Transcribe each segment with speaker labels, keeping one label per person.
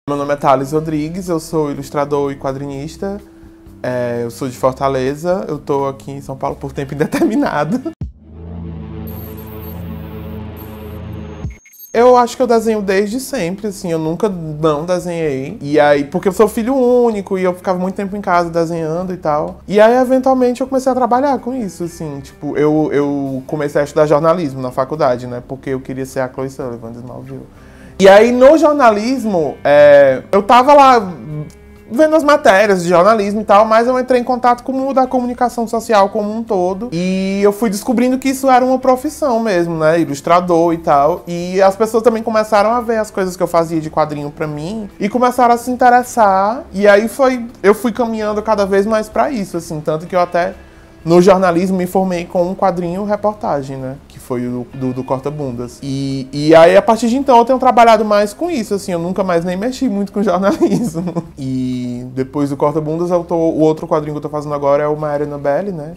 Speaker 1: Meu nome é Thales Rodrigues, eu sou ilustrador e quadrinista. Eu sou de Fortaleza, eu tô aqui em São Paulo por tempo indeterminado. Eu acho que eu desenho desde sempre, assim, eu nunca não desenhei. E aí, porque eu sou filho único e eu ficava muito tempo em casa desenhando e tal. E aí, eventualmente, eu comecei a trabalhar com isso, assim, tipo, eu comecei a estudar jornalismo na faculdade, né, porque eu queria ser a Chloe Sullivan de Smallville. E aí, no jornalismo, eu tava lá vendo as matérias de jornalismo e tal, mas eu entrei em contato com o mundo da comunicação social como um todo. E eu fui descobrindo que isso era uma profissão mesmo, né? Ilustrador e tal. E as pessoas também começaram a ver as coisas que eu fazia de quadrinho pra mim e começaram a se interessar. E aí eu fui caminhando cada vez mais pra isso, assim. Tanto que eu até, no jornalismo, me formei com um quadrinho reportagem, né? Que foi o do Corta-Bundas. E aí, a partir de então, eu tenho trabalhado mais com isso, assim. Eu nunca mais nem mexi muito com jornalismo. E depois do Corta-Bundas, o outro quadrinho que eu tô fazendo agora é o Maiara e Annabelle, né?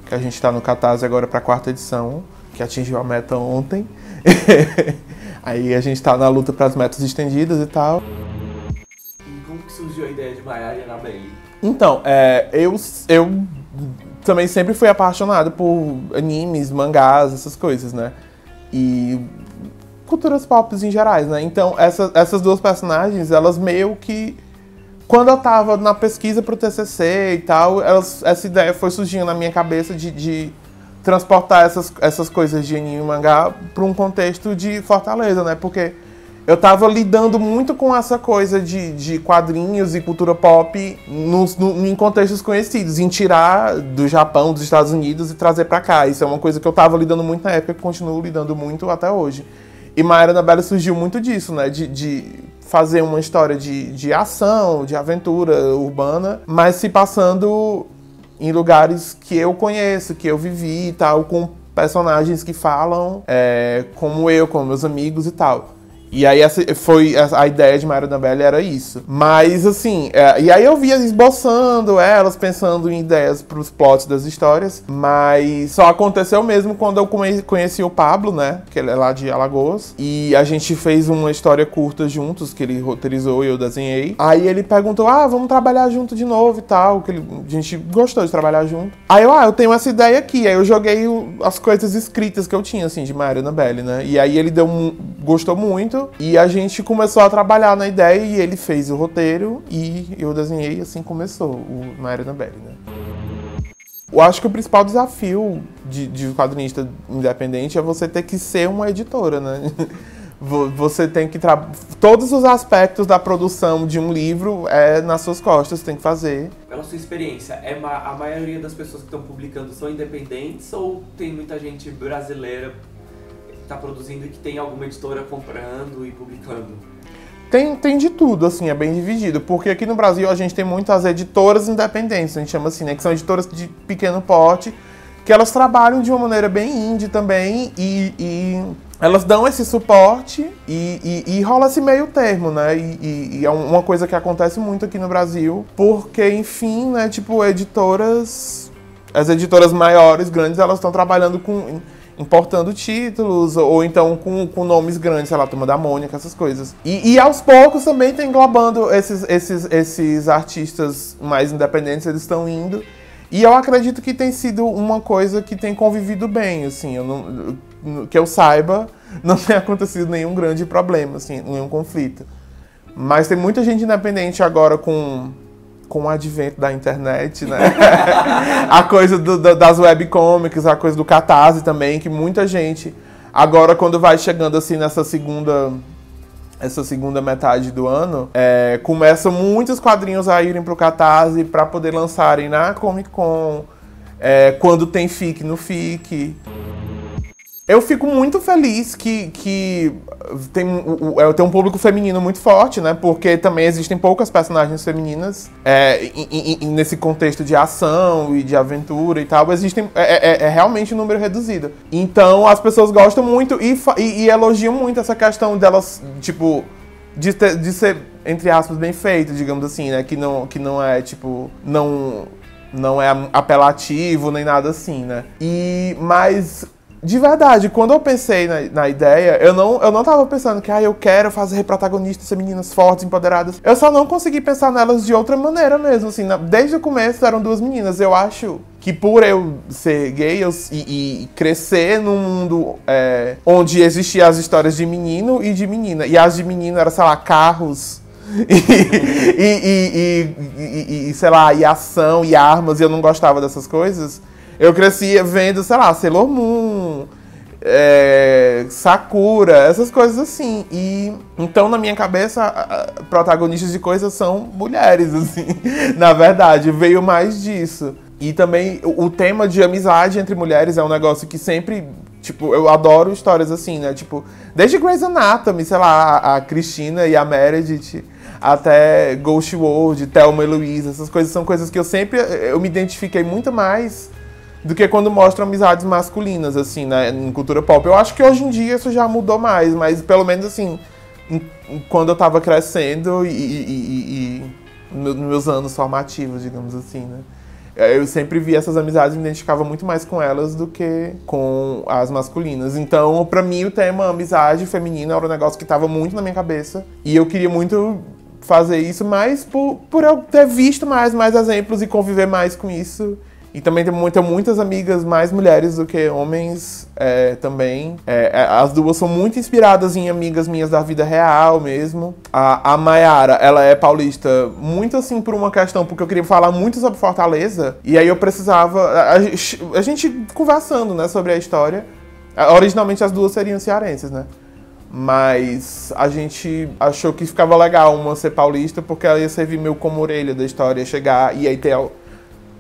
Speaker 1: Que a gente tá no Catarse agora pra 4ª edição, que atingiu a meta ontem. Aí a gente tá na luta pras metas estendidas e tal.
Speaker 2: E como que surgiu a ideia de Maiara e Annabelle?
Speaker 1: Então, eu também sempre fui apaixonado por animes, mangás, essas coisas, né? E culturas pop em gerais, né? Então, essas duas personagens, elas meio que... Quando eu tava na pesquisa pro TCC e tal, essa ideia foi surgindo na minha cabeça de transportar essas coisas de anime e mangá para um contexto de Fortaleza, né? Porque eu tava lidando muito com essa coisa de quadrinhos e cultura pop em contextos conhecidos, em tirar do Japão, dos Estados Unidos e trazer pra cá. Isso é uma coisa que eu tava lidando muito na época e continuo lidando muito até hoje. E Maiara e Annabelle surgiu muito disso, né? De fazer uma história de ação, de aventura urbana, mas se passando em lugares que eu conheço, que eu vivi e tal, com personagens que falam como eu, como meus amigos e tal. E aí a ideia de Maiara e Annabelle era isso. Mas assim, e aí eu via esboçando elas, pensando em ideias pros plots das histórias, mas só aconteceu mesmo quando eu conheci o Pablo, né, que ele é lá de Alagoas, e a gente fez uma história curta juntos, que ele roteirizou e eu desenhei. Aí ele perguntou, vamos trabalhar junto de novo e tal, que a gente gostou de trabalhar junto. Aí eu tenho essa ideia aqui, aí eu joguei as coisas escritas que eu tinha, assim, de Maiara e Annabelle, né, e aí ele gostou muito. E a gente começou a trabalhar na ideia e ele fez o roteiro e eu desenhei e assim começou o Maiara e Annabelle, né? Eu acho que o principal desafio de quadrinista independente é você ter que ser uma editora, né? Você tem que... Todos os aspectos da produção de um livro nas suas costas, tem que fazer.
Speaker 2: Pela sua experiência, a maioria das pessoas que estão publicando são independentes ou tem muita gente brasileira tá produzindo e que tem alguma editora comprando e publicando?
Speaker 1: Tem de tudo, assim, é bem dividido, porque aqui no Brasil a gente tem muitas editoras independentes, a gente chama assim, né, que são editoras de pequeno porte, que elas trabalham de uma maneira bem indie também e elas dão esse suporte e rola esse meio termo, né, e é uma coisa que acontece muito aqui no Brasil, porque, enfim, né, tipo, as editoras maiores, grandes, elas estão trabalhando importando títulos, ou então com nomes grandes, sei lá, Turma da Mônica, essas coisas. E aos poucos também tá englobando esses artistas mais independentes, eles estão indo. E eu acredito que tem sido uma coisa que tem convivido bem, assim, que eu saiba, não tem acontecido nenhum grande problema, assim, nenhum conflito. Mas tem muita gente independente agora com o advento da internet, né? A coisa das webcomics, a coisa do Catarse também, que muita gente, agora quando vai chegando assim nessa segunda metade do ano, começam muitos quadrinhos a irem pro Catarse para poder lançarem na Comic Con, quando tem FIC no FIC. Eu fico muito feliz que tem um público feminino muito forte, né? Porque também existem poucas personagens femininas nesse contexto de ação e de aventura e tal. É realmente um número reduzido. Então as pessoas gostam muito e elogiam muito essa questão delas, tipo, de ser, entre aspas, bem feito, digamos assim, né? Que não é, tipo, não é apelativo nem nada assim, né? Mas de verdade, quando eu pensei na ideia, eu não tava pensando que eu quero fazer protagonistas ser meninas fortes, empoderadas. Eu só não consegui pensar nelas de outra maneira mesmo, assim. Desde o começo eram duas meninas. Eu acho que por eu ser gay e crescer num mundo onde existiam as histórias de menino e de menina. E as de menino eram, sei lá, carros e sei lá, e ação e armas, e eu não gostava dessas coisas. Eu crescia vendo, sei lá, Sailor Moon, Sakura, essas coisas assim. E então, na minha cabeça, protagonistas de coisas são mulheres, assim. Na verdade, veio mais disso. E também o tema de amizade entre mulheres é um negócio que sempre, tipo, eu adoro histórias assim, né? Tipo, desde Grey's Anatomy, sei lá, a Cristina e a Meredith, até Ghost World, Thelma e Louise, essas coisas são coisas que eu me identifiquei muito mais do que quando mostram amizades masculinas, assim, né, em cultura pop. Eu acho que hoje em dia isso já mudou mais, mas pelo menos, assim, quando eu tava crescendo e nos meus anos formativos, digamos assim, né, eu sempre vi essas amizades e me identificava muito mais com elas do que com as masculinas. Então, pra mim, o tema amizade feminina era um negócio que tava muito na minha cabeça, e eu queria muito fazer isso, mas por eu ter visto mais exemplos e conviver mais com isso. E também tenho muitas amigas mais mulheres do que homens também. As duas são muito inspiradas em amigas minhas da vida real mesmo. A Mayara, ela é paulista muito assim por uma questão, porque eu queria falar muito sobre Fortaleza. E aí eu precisava... A gente conversando, né, sobre a história. Originalmente as duas seriam cearenses, né? Mas a gente achou que ficava legal uma ser paulista, porque ela ia servir meio como orelha da história, chegar e aí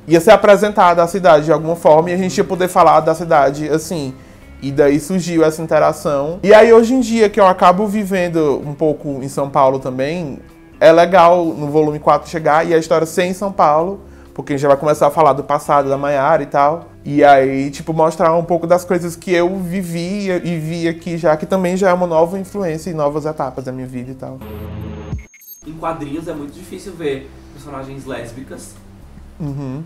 Speaker 1: ia ser apresentada a cidade de alguma forma e a gente ia poder falar da cidade assim. E daí surgiu essa interação. E aí hoje em dia, que eu acabo vivendo um pouco em São Paulo também, é legal no volume 4 chegar e a história ser em São Paulo, porque a gente já vai começar a falar do passado da Mayara e tal. E aí, tipo, mostrar um pouco das coisas que eu vivi e vi aqui já, que também já é uma nova influência e novas etapas da minha vida e tal.
Speaker 2: Em quadrinhos é muito difícil ver personagens lésbicas.
Speaker 1: Uhum.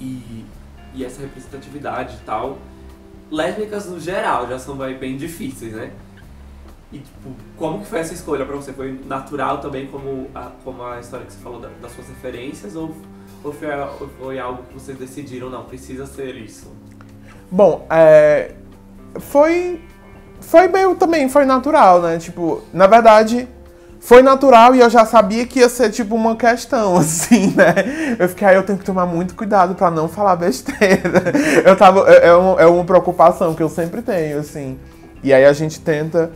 Speaker 2: E essa representatividade e tal. Lésbicas no geral já são bem difíceis, né? E tipo, como que foi essa escolha pra você? Foi natural também, como a história que você falou das suas referências? Ou foi algo que vocês decidiram, não, precisa ser isso?
Speaker 1: Bom, foi meio também, foi natural, né? Tipo, na verdade... Foi natural e eu já sabia que ia ser, tipo, uma questão, assim, né? Eu fiquei, eu tenho que tomar muito cuidado pra não falar besteira. É uma preocupação que eu sempre tenho, assim. E aí a gente tenta,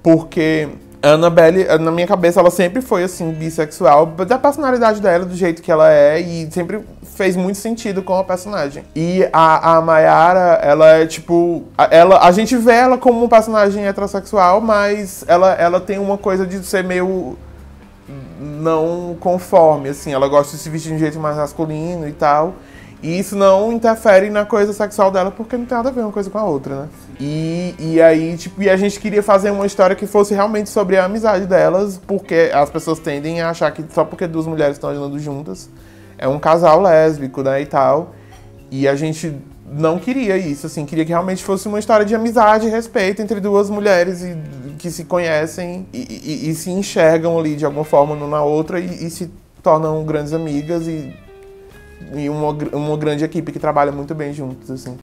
Speaker 1: porque a Annabelle, na minha cabeça, ela sempre foi, assim, bissexual, da personalidade dela, do jeito que ela é, e sempre fez muito sentido com a personagem. E a Mayara, ela é, tipo... a gente vê ela como um personagem heterossexual, mas ela tem uma coisa de ser meio... não conforme, assim. Ela gosta de se vestir de um jeito mais masculino e tal. E isso não interfere na coisa sexual dela, porque não tem nada a ver uma coisa com a outra, né? E aí, tipo, a gente queria fazer uma história que fosse realmente sobre a amizade delas, porque as pessoas tendem a achar que só porque duas mulheres estão andando juntas, é um casal lésbico, né, e tal. E a gente não queria isso, assim, queria que realmente fosse uma história de amizade e respeito entre duas mulheres que se conhecem e se enxergam ali de alguma forma uma na outra e se tornam grandes amigas e uma grande equipe que trabalha muito bem juntos, assim.